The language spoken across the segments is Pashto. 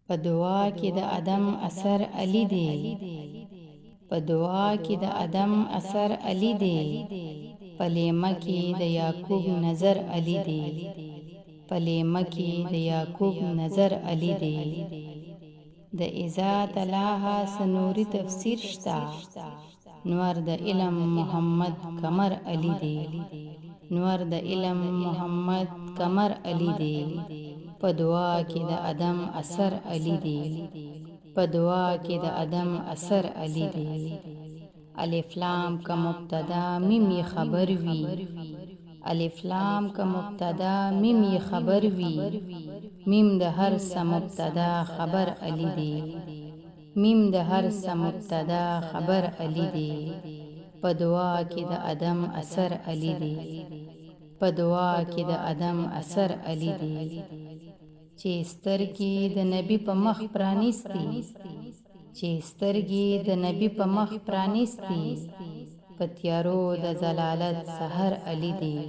په دعا کې د ادم اثر علی دی، په دعا کې د ادم اثر علی دی، په لیمه کې د یعقوب نظر علی دی، په لیمه کې د یعقوب نظر علی دی. د اذا تلاها سنوري تفسیر شتا، نور د علم محمد قمر علی دی، نور د علم محمد قمر علی دی. په دعا کې د ادم اثر علی دی، په دعا کې د ادم اثر علی دی. الف لام کا مبتدا میم ی خبر وی، الف لام کا مبتدا میم ی خبر وی، میم د هر څه مبتدا خبر علی دی، میم د هر څه مبتدا خبر علی دی. په دعا کې د ادم اثر علی دی، په دعا کې د ادم اثر علی دی. چې سترګې د نبی په مخ پرانیستي، چې سترګې د نبی په مخ پرانیستي، په تیارو د ضلالت سحر علی دی،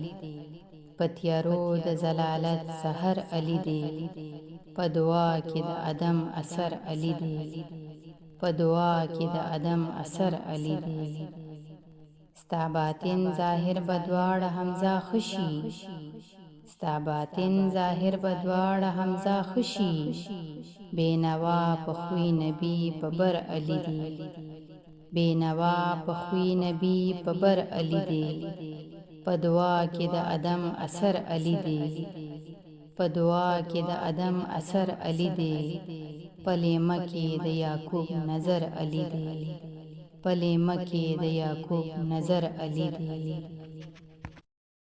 په تیارو د ضلالت سحر علی دی. په دعا کې د ادم اثر علی دی، په دعا کې د ادم اثر علی دی. ستا باطن ظاهر بدواړه حمزه خوشي، ستا باطن ظاهر بدواړه حمزه خوشي، بینوا په خوی نبی په بر علی دی، بینوا په خوی نبی په بر علی دی. په دعا کې د ادم اثر علی دی، په دعا کې د ادم اثر علی دی. په لیمه کې د یعقوب نظر علی دی، په لیمه کې د یعقوب نظر علی دی.